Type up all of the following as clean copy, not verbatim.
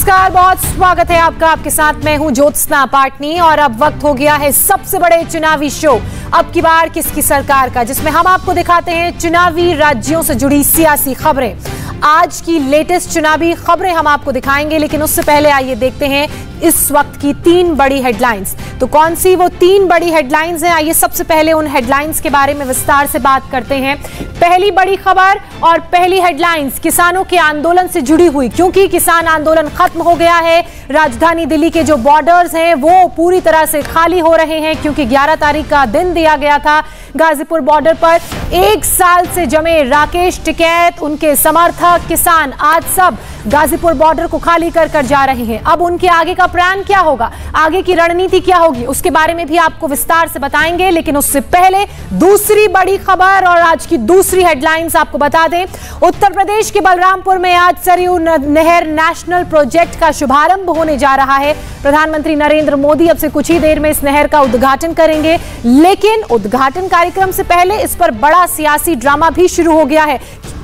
नमस्कार, बहुत स्वागत है आपका। आपके साथ मैं हूं ज्योत्सना पाटनी और अब वक्त हो गया है सबसे बड़े चुनावी शो अब की बार किसकी सरकार का, जिसमें हम आपको दिखाते हैं चुनावी राज्यों से जुड़ी सियासी खबरें। आज की लेटेस्ट चुनावी खबरें हम आपको दिखाएंगे, लेकिन उससे पहले आइए देखते हैं इस वक्त की 3 बड़ी हेडलाइंस। तो कौन सी वो 3 बड़ी हेडलाइंस हैं, आइए सबसे पहले उन हेडलाइंस के बारे में विस्तार से बात करते हैं। पहली बड़ी खबर और पहली हेडलाइंस किसानों के आंदोलन से जुड़ी हुई, क्योंकि किसान आंदोलन खत्म हो गया है। राजधानी दिल्ली के जो बॉर्डर्स हैं वो पूरी तरह से खाली हो रहे हैं, क्योंकि 11 तारीख का दिन दिया गया था। गाजीपुर बॉर्डर पर 1 साल से जमे राकेश टिकैत, उनके समर्थक किसान आज सब गाजीपुर बॉर्डर को खाली कर जा रहे हैं। अब उनके आगे का प्लान क्या होगा, आगे की रणनीति क्या होगी, उसके बारे में भी आपको विस्तार से बताएंगे। लेकिन उससे पहले दूसरी बड़ी खबर और आज की दूसरी हेडलाइंस आपको बता दें। उत्तर प्रदेश के बलरामपुर में आज सरयू नहर नेशनल प्रोजेक्ट का शुभारंभ होने जा रहा है। प्रधानमंत्री नरेंद्र मोदी अब से कुछ ही देर में इस नहर का उद्घाटन करेंगे, लेकिन उद्घाटन कार्यक्रम से पहले इस पर बड़ा सियासी ड्रामा भी शुरू हो गया है।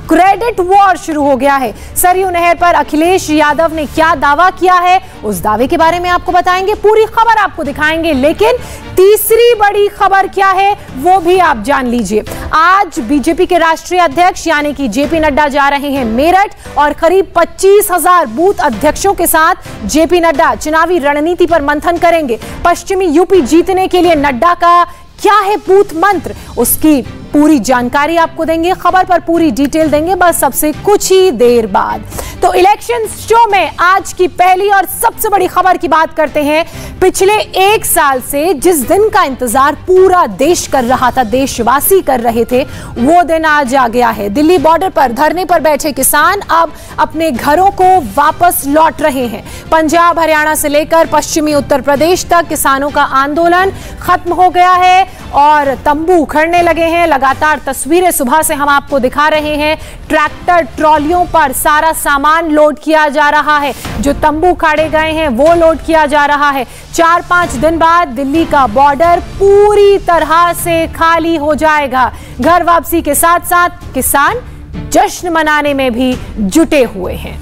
क्रेडिट वॉर शुरू हो गया है। सरयू नहर पर अखिलेश यादव ने क्या दावा किया है, उस दावे के बारे में आपको बताएंगे, पूरी खबर आपको दिखाएंगे। लेकिन तीसरी बड़ी खबर क्या है वो भी आप जान लीजिए। आज बीजेपी के राष्ट्रीय अध्यक्ष यानी कि जेपी नड्डा जा रहे हैं मेरठ और करीब 25,000 बूथ अध्यक्षों के साथ जेपी नड्डा चुनावी रणनीति पर मंथन करेंगे। पश्चिमी यूपी जीतने के लिए नड्डा का क्या है बूथ मंत्र, उसकी पूरी जानकारी आपको देंगे, खबर पर पूरी डिटेल देंगे बस सबसे कुछ ही देर बाद। तो इलेक्शन शो में आज की पहली और सबसे बड़ी खबर की बात करते हैं। पिछले 1 साल से जिस दिन का इंतजार पूरा देश कर रहा था, देशवासी कर रहे थे, वो दिन आज आ गया है। दिल्ली बॉर्डर पर धरने पर बैठे किसान अब अपने घरों को वापस लौट रहे हैं। पंजाब हरियाणा से लेकर पश्चिमी उत्तर प्रदेश तक किसानों का आंदोलन खत्म हो गया है और तंबू उखड़ने लगे हैं। लगातार तस्वीरें सुबह से हम आपको दिखा रहे हैं। ट्रैक्टर ट्रॉलियों पर सारा सामान लोड किया जा रहा है, जो तंबू खाड़े गए हैं वो लोड किया जा रहा है। 4-5 दिन बाद दिल्ली का बॉर्डर पूरी तरह से खाली हो जाएगा। घर वापसी के साथ साथ किसान जश्न मनाने में भी जुटे हुए हैं।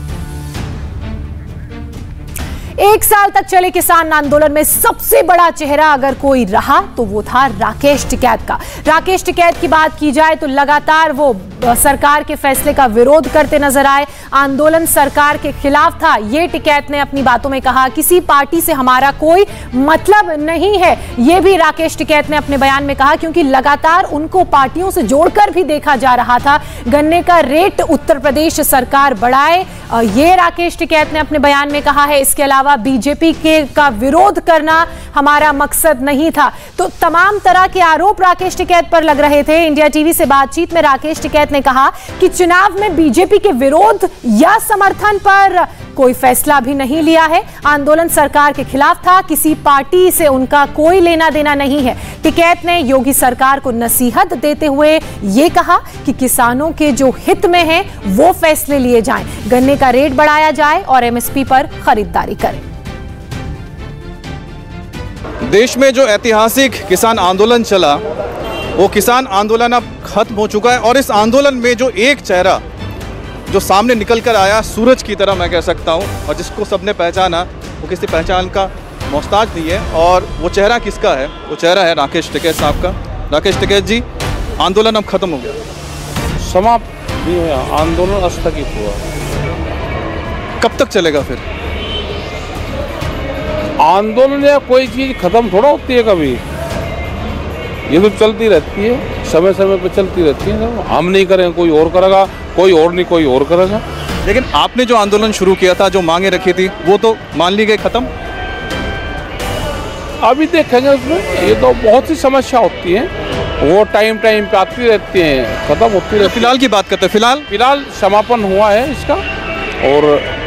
1 साल तक चले किसान आंदोलन में सबसे बड़ा चेहरा अगर कोई रहा तो वो था राकेश टिकैत का। राकेश टिकैत की बात की जाए तो लगातार वो सरकार के फैसले का विरोध करते नजर आए। आंदोलन सरकार के खिलाफ था, ये टिकैत ने अपनी बातों में कहा। किसी पार्टी से हमारा कोई मतलब नहीं है, ये भी राकेश टिकैत ने अपने बयान में कहा, क्योंकि लगातार उनको पार्टियों से जोड़कर भी देखा जा रहा था। गन्ने का रेट उत्तर प्रदेश सरकार बढ़ाए, ये राकेश टिकैत ने अपने बयान में कहा है। इसके अलावा बीजेपी का विरोध करना हमारा मकसद नहीं था। तो तमाम तरह के आरोप राकेश टिकैत पर लग रहे थे। इंडिया टीवी से बातचीत में राकेश टिकैत ने कहा कि चुनाव में बीजेपी के विरोध या समर्थन पर कोई फैसला भी नहीं लिया है। आंदोलन सरकार के खिलाफ था, किसी पार्टी से उनका कोई लेना देना नहीं है। टिकैत ने योगी सरकार को नसीहत देते हुए ये कहा कि किसानों के जो हित में है वो फैसले लिए जाएं, गन्ने का रेट बढ़ाया जाए और एमएसपी पर खरीदारी करें। देश में जो ऐतिहासिक किसान आंदोलन चला, वो किसान आंदोलन अब खत्म हो चुका है और इस आंदोलन में जो एक चेहरा जो सामने निकल कर आया, सूरज की तरह मैं कह सकता हूँ, और जिसको सबने पहचाना, वो किसी पहचान का मोहताज नहीं है। और वो चेहरा किसका है? वो चेहरा है राकेश टिकैत साहब का। राकेश टिकैत जी, आंदोलन अब खत्म हो गया, समाप्त भी हुआ, आंदोलन स्थगित हुआ। कब तक चलेगा फिर आंदोलन? या कोई चीज़ खत्म थोड़ा होती है कभी, ये तो चलती रहती है, समय समय पर चलती रहती है। हम नहीं करें कोई और करेगा, कोई और नहीं कोई और करेगा। लेकिन आपने जो आंदोलन शुरू किया था, जो मांगे रखी थी, वो तो मान ली गई खत्म। अभी देखेंगे उसमें, ये तो बहुत सी समस्या होती है, वो टाइम पे आती रहती हैं, खत्म होती रहती है। फिलहाल की बात करते हैं। फिलहाल समापन हुआ है इसका, और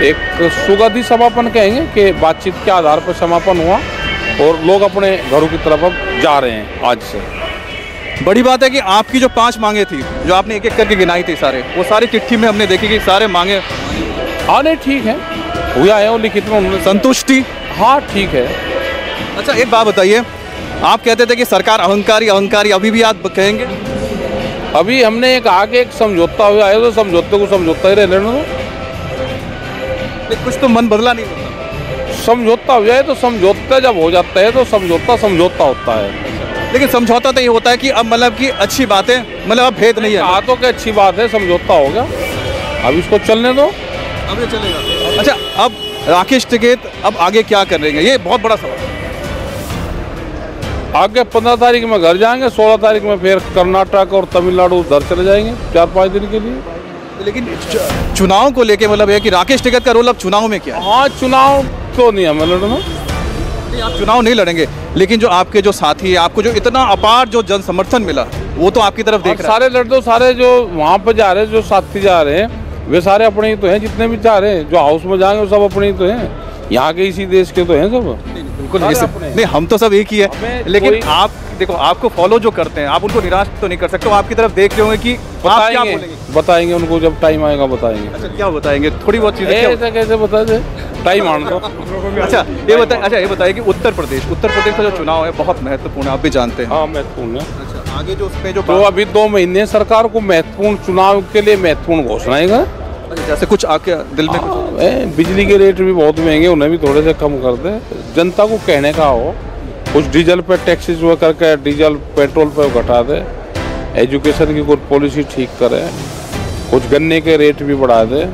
एक सुगति समापन कहेंगे कि बातचीत के आधार पर समापन हुआ और लोग अपने घरों की तरफ अब जा रहे हैं आज से। बड़ी बात है कि आपकी जो 5 मांगे थी, जो आपने एक एक करके गिनाई थी, वो सारी चिट्ठी में हमने देखी कि सारे मांगे। हाँ नहीं ठीक है, हुआ है वो लिखित में उन्होंने संतुष्टि। हाँ ठीक है। अच्छा एक बात बताइए, आप कहते थे कि सरकार अहंकारी, अभी भी आप कहेंगे? अभी हमने एक आगे एक समझौता हुआ है, तो समझौते को समझौता ही रहने दो। कुछ तो मन बदला नहीं होता। समझौता हो जाए तो समझौता जब हो जाता है तो समझौता होता है। लेकिन समझौता तो ये होता है कि अब मतलब कि अच्छी बातें, मतलब अब भेद नहीं है। बातों की अच्छी बात है, समझौता हो गया, अब इसको चलने दो, अब ये चलेगा। अच्छा, अब राकेश टिकैत अब आगे क्या करेंगे, ये बहुत बड़ा सवाल है। आगे 15 तारीख में घर जाएंगे, 16 तारीख में फिर कर्नाटक और तमिलनाडु उधर चले जाएंगे 4-5 दिन के लिए। लेकिन चुनाव को लेके मतलब है कि राकेश टिकैत का रोल अब चुनाव में क्या है? हाँ, चुनाव तो नहीं हमें लड़ना। आप चुनाव नहीं लड़ेंगे, लेकिन जो आपके जो साथी है, आपको जो इतना अपार जो जन समर्थन मिला, वो तो आपकी तरफ देख रहा है। सारे लड़ दो, सारे जो वहाँ पर जा रहे हैं, जो साथी जा रहे हैं, वे सारे अपने ही तो हैं। जितने भी जा रहे हैं, जो हाउस में जाएंगे वो सब अपने ही तो हैं, यहाँ के इसी देश के तो हैं सब। बिल्कुल नहीं, हम तो सब एक ही है। लेकिन आप देखो, आपको फॉलो जो करते हैं, आप उनको निराश तो नहीं कर सकते। वो आपकी तरफ देख रहे होंगे कि आप क्या बोलेंगे। बताएंगे उनको, जब टाइम आएगा बताएंगे। अच्छा, क्या बताएंगे? थोड़ी बहुत चीजें ऐसा कैसे बता दे, टाइम आने दो। अच्छा ये बताइए कि उत्तर प्रदेश का जो चुनाव है बहुत महत्वपूर्ण है, आप भी जानते हैं। हाँ, महत्वपूर्ण है। अच्छा, आगे जो उसमें जो अभी 2 महीने सरकार को महत्वपूर्ण चुनाव के लिए महत्वपूर्ण घोषणाएं कर। जैसे कुछ आपके दिल में कुछ? बिजली के रेट भी बहुत महंगे, उन्हें भी थोड़े से कम कर दे। जनता को कहने का हो, कुछ डीजल पे टैक्सेस वो करके डीजल पेट्रोल पे घटा दे, एजुकेशन की कुछ पॉलिसी ठीक करे, कुछ गन्ने के रेट भी बढ़ा दे,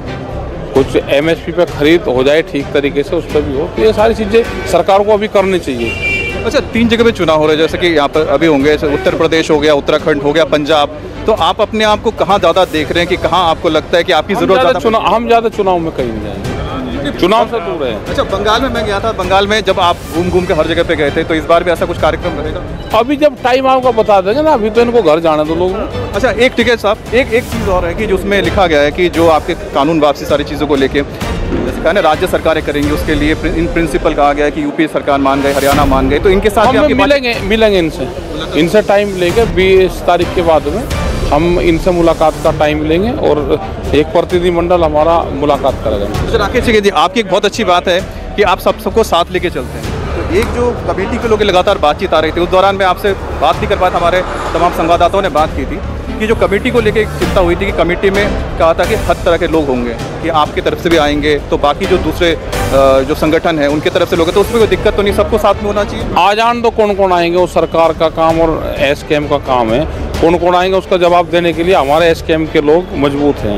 कुछ MSP पे खरीद हो जाए ठीक तरीके से, उस पर भी हो। तो ये सारी चीज़ें सरकार को अभी करनी चाहिए। अच्छा, 3 जगह पे चुनाव हो रहे हैं, जैसे कि यहाँ पर अभी होंगे, उत्तर प्रदेश हो गया, उत्तराखंड हो गया, पंजाब। तो आप अपने आप को कहाँ ज़्यादा देख रहे हैं कि कहाँ आपको लगता है कि आपकी ज़रूरत ज़्यादा? हम ज़्यादा चुनाव में कहीं नहीं जाएंगे, चुनाव से दूर है। अच्छा, बंगाल में मैं गया था, बंगाल में जब आप घूम के हर जगह पे गए थे, तो इस बार भी ऐसा कुछ कार्यक्रम रहेगा? अभी जब टाइम आपको बता देंगे ना, अभी तो इनको घर जाने दो लोग। अच्छा, एक टिकैत साहब, एक चीज़ और है कि जो उसमें लिखा गया है कि जो आपके कानून वापसी सारी चीज़ों को लेके जैसे कहा ना, राज्य सरकारें करेंगी, उसके लिए इन प्रिंसिपल कहा गया है कि यूपी सरकार मान गए, हरियाणा मान गए, तो इनके साथ हम मिलेंगे इनसे टाइम लेके 20 तारीख के बाद में हम इनसे मुलाकात का टाइम लेंगे और एक प्रतिनिधिमंडल हमारा मुलाकात करेगा। तो राकेश जी, आपकी एक बहुत अच्छी बात है कि आप सबको साथ लेके चलते हैं। तो एक जो कमेटी के लोगों की लगातार बातचीत आ रही थी, उस दौरान मैं आपसे बात नहीं कर पाया था, हमारे तमाम संवाददाताओं ने बात की थी कि जो कमेटी को लेके चिंता हुई थी कि कमेटी में कहा था कि हर तरह के लोग होंगे, कि आपकी तरफ से भी आएंगे, तो बाकी जो दूसरे जो संगठन है उनके तरफ से लोग हैं, तो उसमें कोई दिक्कत तो नहीं, सबको साथ में होना चाहिए। आ जान दो कौन कौन आएंगे, वो सरकार का काम और SKM का काम है। कौन कौन आएंगे उसका जवाब देने के लिए हमारे SKM के लोग मजबूत हैं।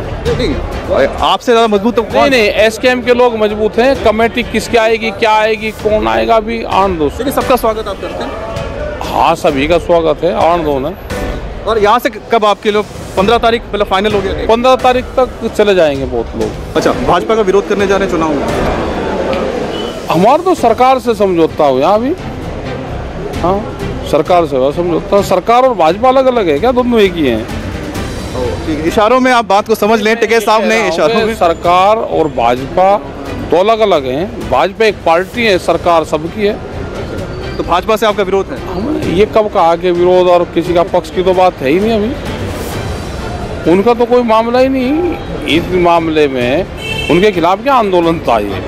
आपसे ज़्यादा मजबूत तो नहीं, SKM के लोग मजबूत हैं। कमेटी किसकी आएगी, क्या आएगी, कौन आएगा, अभी आन दो। सबका स्वागत आप करते हैं? हाँ, सभी का स्वागत है, आन दो ना। और यहाँ से कब आपके लोग 15 तारीख मतलब फाइनल हो गया? 15 तारीख तक चले जाएंगे बहुत लोग। अच्छा, भाजपा का विरोध करने जा रहे हैं चुनाव में? हमारा तो सरकार से समझौता हुआ अभी। हाँ, सरकार से हुआ समझौता। सरकार और भाजपा अलग अलग है क्या? दोनों एक ही हैं। ठीक है, इशारों में आप बात को समझ लें टिकैत साहब ने। इशारों में सरकार और भाजपा दो अलग अलग हैं। भाजपा एक पार्टी है, सरकार सबकी है। तो भाजपा से आपका विरोध है? ये कब कहा कि विरोध और किसी का पक्ष की तो बात है ही नहीं अभी। उनका तो कोई मामला ही नहीं। इस मामले में उनके खिलाफ क्या आंदोलन था? ये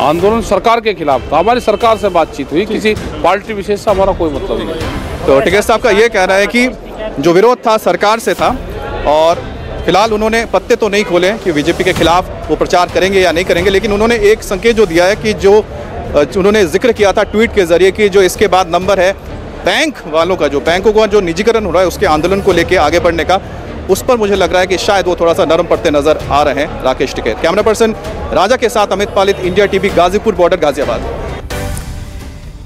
आंदोलन सरकार के खिलाफ था। हमारी सरकार से बातचीत हुई, किसी पार्टी विशेष से हमारा कोई मतलब नहीं। तो टिकैत साहब का ये कहना है कि जो विरोध था सरकार से था, और फिलहाल उन्होंने पत्ते तो नहीं खोले कि बीजेपी के खिलाफ वो प्रचार करेंगे या नहीं करेंगे, लेकिन उन्होंने एक संकेत जो दिया है कि जो उन्होंने जिक्र किया था ट्वीट के जरिए कि जो इसके बाद नंबर है बैंक वालों का, जो बैंकों का जो निजीकरण हो रहा है उसके आंदोलन को लेके आगे बढ़ने का, उस पर मुझे लग रहा है कि शायद वो थोड़ा सा नरम पड़ते नजर आ रहे हैं राकेश टिकैत। कैमरा पर्सन राजा के साथ Amit Palit, India TV, Ghazipur border, Ghaziabad.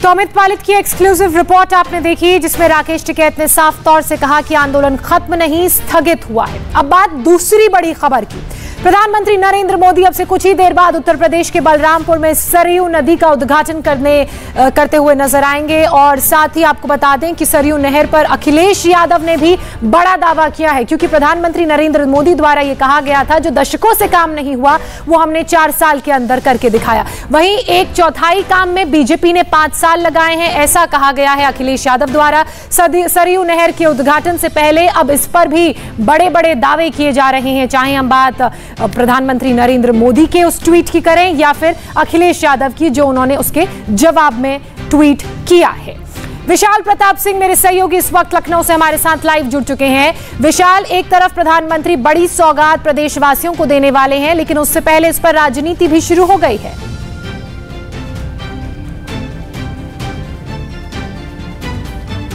तो अमित पालित की एक्सक्लूसिव रिपोर्ट आपने देखी, जिसमें राकेश टिकैत ने साफ तौर से कहा कि आंदोलन खत्म नहीं, स्थगित हुआ है। अब बात दूसरी बड़ी खबर की। प्रधानमंत्री नरेंद्र मोदी अब से कुछ ही देर बाद उत्तर प्रदेश के बलरामपुर में सरयू नदी का उद्घाटन करते हुए नजर आएंगे। और साथ ही आपको बता दें कि सरयू नहर पर अखिलेश यादव ने भी बड़ा दावा किया है, क्योंकि प्रधानमंत्री नरेंद्र मोदी द्वारा यह कहा गया था जो दशकों से काम नहीं हुआ वो हमने 4 साल के अंदर करके दिखाया। वहीं 1/4 काम में बीजेपी ने 5 साल लगाए हैं, ऐसा कहा गया है अखिलेश यादव द्वारा। सरयू नहर के उद्घाटन से पहले अब इस पर भी बड़े बड़े दावे किए जा रहे हैं, चाहे हम बात प्रधानमंत्री नरेंद्र मोदी के उस ट्वीट की करें या फिर अखिलेश यादव की जो उन्होंने उसके जवाब में ट्वीट किया है। विशाल प्रताप सिंह मेरे सहयोगी इस वक्त लखनऊ से हमारे साथ लाइव जुड़ चुके हैं। विशाल, एक तरफ प्रधानमंत्री बड़ी सौगात प्रदेशवासियों को देने वाले हैं, लेकिन उससे पहले इस पर राजनीति भी शुरू हो गई है।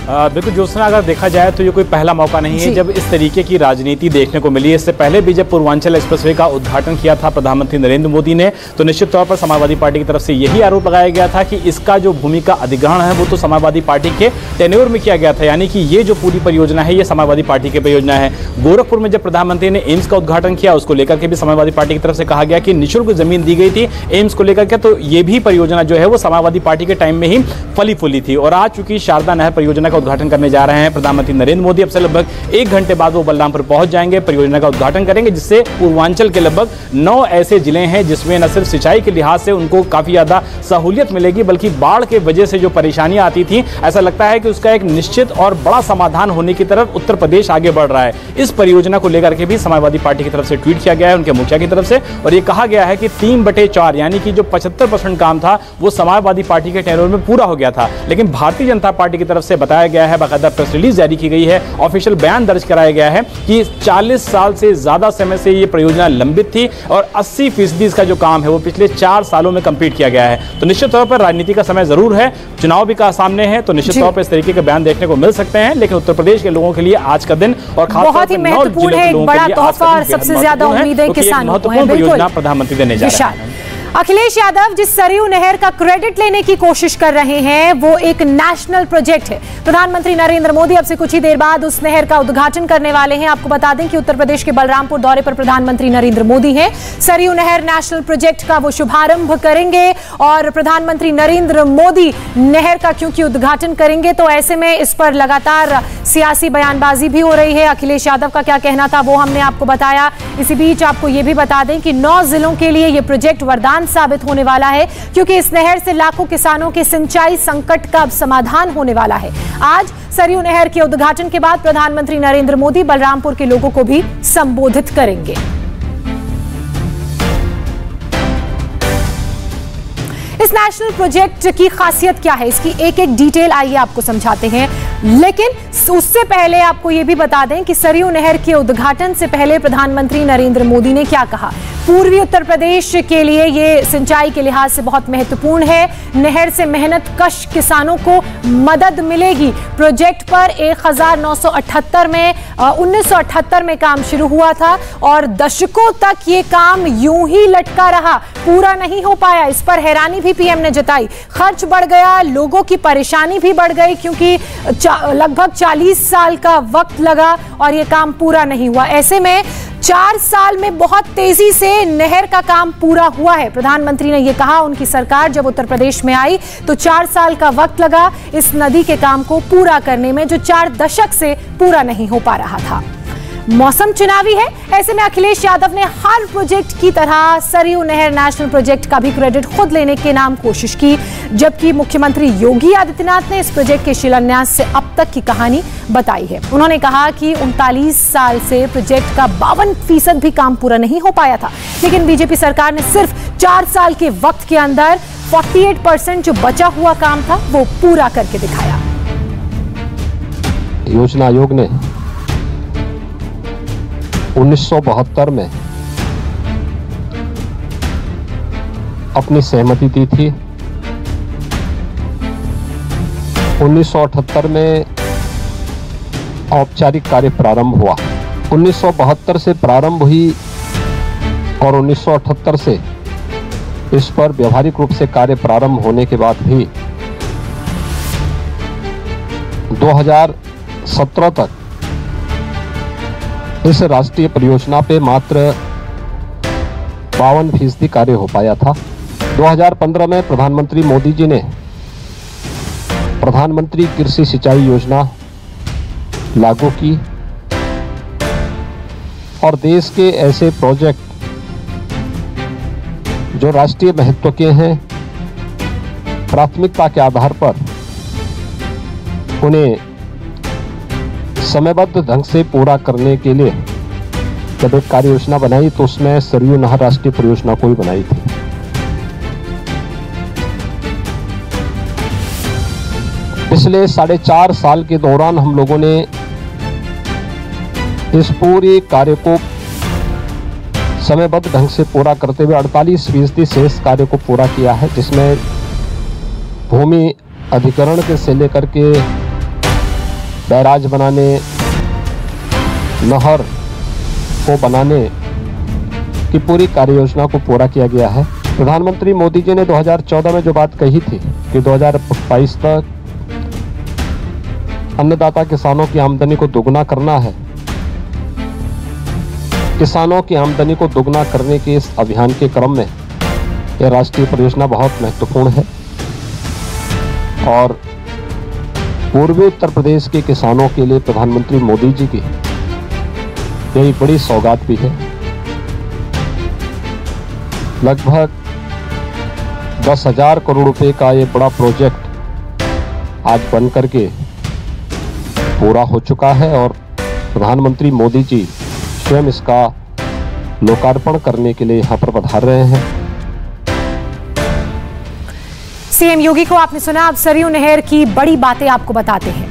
बिल्कुल ज्योत्सना, अगर देखा जाए तो ये कोई पहला मौका नहीं है जब इस तरीके की राजनीति देखने को मिली है। इससे पहले भी जब पूर्वांचल एक्सप्रेसवे का उद्घाटन किया था प्रधानमंत्री नरेंद्र मोदी ने, तो निश्चित तौर पर समाजवादी पार्टी की तरफ से यही आरोप लगाया गया था कि इसका जो भूमि का अधिग्रहण है वो तो समाजवादी पार्टी के टेन्योर में किया गया था, यानी कि ये जो पूरी परियोजना है ये समाजवादी पार्टी की परियोजना है। गोरखपुर में जब प्रधानमंत्री ने एम्स का उद्घाटन किया, उसको लेकर के भी समाजवादी पार्टी की तरफ से कहा गया कि निःशुल्क जमीन दी गई थी एम्स को लेकर के, तो ये भी परियोजना जो है वो समाजवादी पार्टी के टाइम में ही फली फूली थी। और आज चूंकि शारदा नहर परियोजना का उद्घाटन करने जा रहे हैं प्रधानमंत्री नरेंद्र मोदी, अब से लगभग 1 घंटे बाद वो बलरामपुर पहुंच जाएंगे, परियोजना का उद्घाटन करेंगे, जिससे पूर्वांचल के लगभग 9 ऐसे जिले हैं जिसमें न सिर्फ सिंचाई के लिहाज से उनको काफी ज्यादा सहूलियत मिलेगी, बल्कि बाढ़ के वजह से जो परेशानियां आती थी, ऐसा लगता है कि उसका एक निश्चित और बड़ा समाधान होने की तरफ उत्तर प्रदेश आगे बढ़ रहा है। इस परियोजना को लेकर के भी समाजवादी पार्टी की तरफ से ट्वीट किया गया है उनके मुखिया की तरफ से, और ये कहा गया है कि 3/4 यानी कि जो 75% काम था वो समाजवादी पार्टी के टेन्योर में पूरा हो गया था। लेकिन भारतीय जनता पार्टी की तरफ से बताया गया है, बाकायदा प्रेस रिलीज जारी की गई है, ऑफिशियल बयान दर्ज कराया गया है कि 40 साल से ज्यादा समय से ये परियोजना लंबित थी और 80% इसका जो काम है वो पिछले 4 सालों में कंप्लीट किया गया है। तो निश्चित तौर पर राजनीति का समय जरूर है, चुनाव भी का सामने है, तो निश्चित तौर पर इस तरीके के बयान देखने को मिल सकते हैं। लेकिन उत्तर प्रदेश के लोगों के लिए आज का दिन और खासतौर बहुत ही महत्वपूर्ण है, एक बड़ा तोहफा और सबसे ज्यादा उम्मीदें किसानों को है। परियोजना प्रधानमंत्री देने जा रहे हैं। अखिलेश यादव जिस सरयू नहर का क्रेडिट लेने की कोशिश कर रहे हैं वो एक नेशनल प्रोजेक्ट है। प्रधानमंत्री नरेंद्र मोदी अब से कुछ ही देर बाद उस नहर का उद्घाटन करने वाले हैं। आपको बता दें कि उत्तर प्रदेश के बलरामपुर दौरे पर प्रधानमंत्री नरेंद्र मोदी हैं। सरयू नहर नेशनल प्रोजेक्ट का वो शुभारंभ करेंगे और प्रधानमंत्री नरेंद्र मोदी नहर का क्योंकि उद्घाटन करेंगे, तो ऐसे में इस पर लगातार सियासी बयानबाजी भी हो रही है। अखिलेश यादव का क्या कहना था वो हमने आपको बताया। इसी बीच आपको ये भी बता दें कि 9 जिलों के लिए ये प्रोजेक्ट वरदान साबित होने वाला है, क्योंकि इस नहर से लाखों किसानों के सिंचाई संकट का अब समाधान होने वाला है। आज सरयू नहर के उद्घाटन के बाद प्रधानमंत्री नरेंद्र मोदी बलरामपुर के लोगों को भी संबोधित करेंगे। इस नेशनल प्रोजेक्ट की खासियत क्या है, इसकी एक एक डिटेल आइए आपको समझाते हैं। लेकिन उससे पहले आपको यह भी बता दें कि सरयू नहर के उद्घाटन से पहले प्रधानमंत्री नरेंद्र मोदी ने क्या कहा। पूर्वी उत्तर प्रदेश के लिए ये सिंचाई के लिहाज से बहुत महत्वपूर्ण है। नहर से मेहनत कश किसानों को मदद मिलेगी। प्रोजेक्ट पर 1978 में काम शुरू हुआ था और दशकों तक ये काम यूं ही लटका रहा, पूरा नहीं हो पाया। इस पर हैरानी भी पीएम ने जताई। खर्च बढ़ गया, लोगों की परेशानी भी बढ़ गई, क्योंकि लगभग 40 साल का वक्त लगा और ये काम पूरा नहीं हुआ। ऐसे में 4 साल में बहुत तेजी से नहर का काम पूरा हुआ है। प्रधानमंत्री ने यह कहा उनकी सरकार जब उत्तर प्रदेश में आई तो 4 साल का वक्त लगा इस नदी के काम को पूरा करने में, जो 4 दशक से पूरा नहीं हो पा रहा था। मौसम चुनावी है, ऐसे में अखिलेश यादव ने हर प्रोजेक्ट की तरह सरयू नहर नेशनल प्रोजेक्ट का भी क्रेडिट खुद लेने के नाम कोशिश की, जबकि मुख्यमंत्री योगी आदित्यनाथ ने इस प्रोजेक्ट के शिलान्यास से अब तक की कहानी बताई है। उन्होंने कहा कि 39 साल से प्रोजेक्ट का 52% भी काम पूरा नहीं हो पाया था, लेकिन बीजेपी सरकार ने सिर्फ 4 साल के वक्त के अंदर 48% जो बचा हुआ काम था वो पूरा करके दिखाया। योजना आयोग ने 1972 में अपनी सहमति दी थी। 1978 में औपचारिक कार्य प्रारंभ हुआ। 1972 से प्रारंभ हुई और 1978 से इस पर व्यवहारिक रूप से कार्य प्रारंभ होने के बाद भी 2017 तक इस राष्ट्रीय परियोजना पे मात्र 52% कार्य हो पाया था। 2015 में प्रधानमंत्री मोदी जी ने प्रधानमंत्री कृषि सिंचाई योजना लागू की और देश के ऐसे प्रोजेक्ट जो राष्ट्रीय महत्व के हैं, प्राथमिकता के आधार पर उन्हें समयबद्ध ढंग से पूरा करने के लिए जब एक कार्य योजना बनाई तो उसमें सरयू नहर राष्ट्रीय परियोजना को भी बनाई थी। इस पिछले 4.5 साल के दौरान हम लोगों ने इस पूरे कार्य को समयबद्ध ढंग से पूरा करते हुए 48% शेष कार्य को पूरा किया है, जिसमें भूमि अधिग्रहण के से लेकर के बैराज बनाने, नहर को बनाने की पूरी कार्य योजना को पूरा किया गया है। प्रधानमंत्री मोदी जी ने 2014 में जो बात कही थी कि 2022 तक अन्नदाता किसानों की आमदनी को दोगुना करना है, किसानों की आमदनी को दोगुना करने के इस अभियान के क्रम में यह राष्ट्रीय परियोजना बहुत महत्वपूर्ण है और पूर्वी उत्तर प्रदेश के किसानों के लिए प्रधानमंत्री मोदी जी की यह एक बड़ी सौगात भी है। लगभग 10,000 करोड़ रुपए का ये बड़ा प्रोजेक्ट आज बन करके पूरा हो चुका है और प्रधानमंत्री मोदी जी स्वयं इसका लोकार्पण करने के लिए यहाँ पर पधार रहे हैं। सीएम योगी को आपने सुना। अब सरयू नहर की बड़ी बातें आपको बताते हैं।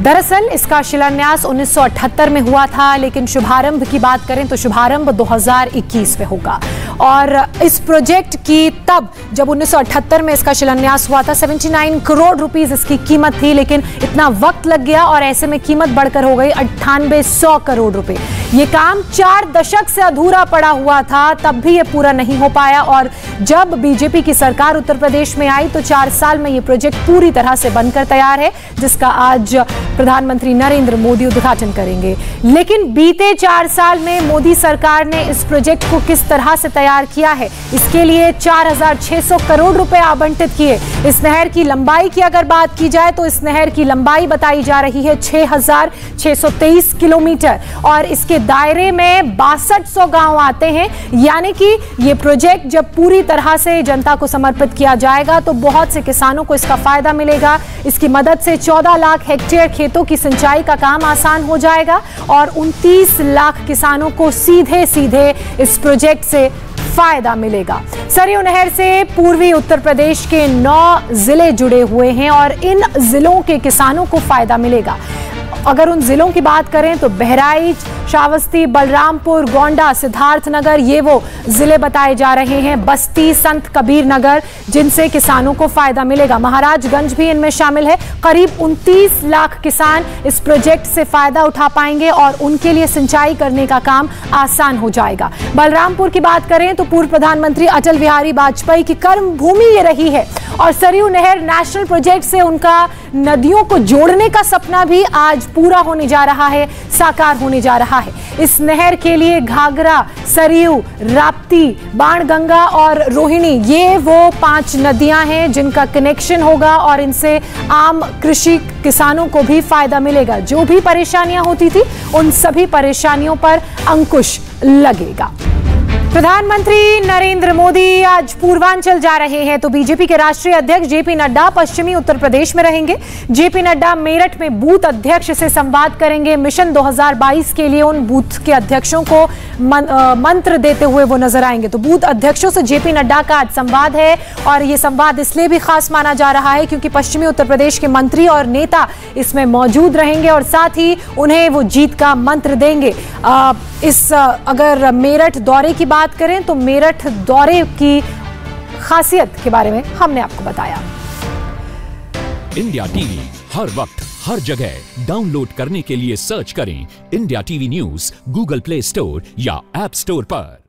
दरअसल इसका शिलान्यास 1978 में हुआ था, लेकिन शुभारंभ की बात करें तो शुभारंभ 2021 में होगा। और इस प्रोजेक्ट की तब जब 1978 में इसका शिलान्यास हुआ था 79 करोड़ रुपीस इसकी कीमत थी, लेकिन इतना वक्त लग गया और ऐसे में कीमत बढ़कर हो गई 9800 करोड़ रुपए। ये काम 4 दशक से अधूरा पड़ा हुआ था, तब भी ये पूरा नहीं हो पाया और जब बीजेपी की सरकार उत्तर प्रदेश में आई तो 4 साल में ये प्रोजेक्ट पूरी तरह से बनकर तैयार है, जिसका आज प्रधानमंत्री नरेंद्र मोदी उद्घाटन करेंगे। लेकिन बीते 4 साल में मोदी सरकार ने इस प्रोजेक्ट को किस तरह से तैयार किया है, इसके लिए 4600 करोड़ रुपए आवंटित किए। इस नहर की लंबाई की अगर बात की जाए तो इस नहर की लंबाई बताई जा रही है 6623 किलोमीटर और इसके दायरे में 6200 गांव आते हैं। यानी कि ये प्रोजेक्ट जब पूरी तरह से जनता को समर्पित किया जाएगा तो बहुत से किसानों को इसका फायदा मिलेगा। इसकी मदद से 14 लाख हेक्टेयर खेतों की सिंचाई का काम आसान हो जाएगा और 29 लाख किसानों को सीधे सीधे इस प्रोजेक्ट से फायदा मिलेगा। सरयू नहर से पूर्वी उत्तर प्रदेश के 9 जिले जुड़े हुए हैं और इन जिलों के किसानों को फायदा मिलेगा। अगर उन जिलों की बात करें तो बहराइच, श्रावस्ती, बलरामपुर, गोंडा, सिद्धार्थनगर ये वो जिले बताए जा रहे हैं। बस्ती, संत कबीर नगर, जिनसे किसानों को फायदा मिलेगा। महाराजगंज भी इनमें शामिल है। करीब 29 लाख किसान इस प्रोजेक्ट से फायदा उठा पाएंगे और उनके लिए सिंचाई करने का काम आसान हो जाएगा। बलरामपुर की बात करें तो पूर्व प्रधानमंत्री अटल बिहारी वाजपेयी की कर्म भूमि ये रही है और सरयू नहर नेशनल प्रोजेक्ट से उनका नदियों को जोड़ने का सपना भी आज पूरा होने जा रहा है, साकार होने जा रहा है। इस नहर के लिए घाघरा, सरयू, राप्ती, बाणगंगा और रोहिणी ये वो 5 नदियां हैं जिनका कनेक्शन होगा और इनसे आम कृषि किसानों को भी फायदा मिलेगा। जो भी परेशानियां होती थी उन सभी परेशानियों पर अंकुश लगेगा। प्रधानमंत्री नरेंद्र मोदी आज पूर्वांचल जा रहे हैं तो बीजेपी के राष्ट्रीय अध्यक्ष जेपी नड्डा पश्चिमी उत्तर प्रदेश में रहेंगे। जेपी नड्डा मेरठ में बूथ अध्यक्ष से संवाद करेंगे। मिशन 2022 के लिए उन बूथ के अध्यक्षों को मंत्र देते हुए वो नजर आएंगे। तो बूथ अध्यक्षों से जेपी नड्डा का आज संवाद है और ये संवाद इसलिए भी खास माना जा रहा है क्योंकि पश्चिमी उत्तर प्रदेश के मंत्री और नेता इसमें मौजूद रहेंगे और साथ ही उन्हें वो जीत का मंत्र देंगे। अगर मेरठ दौरे की बात करें तो मेरठ दौरे की खासियत के बारे में हमने आपको बताया। इंडिया टीवी हर वक्त हर जगह डाउनलोड करने के लिए सर्च करें India TV news Google play store या ऐप स्टोर पर।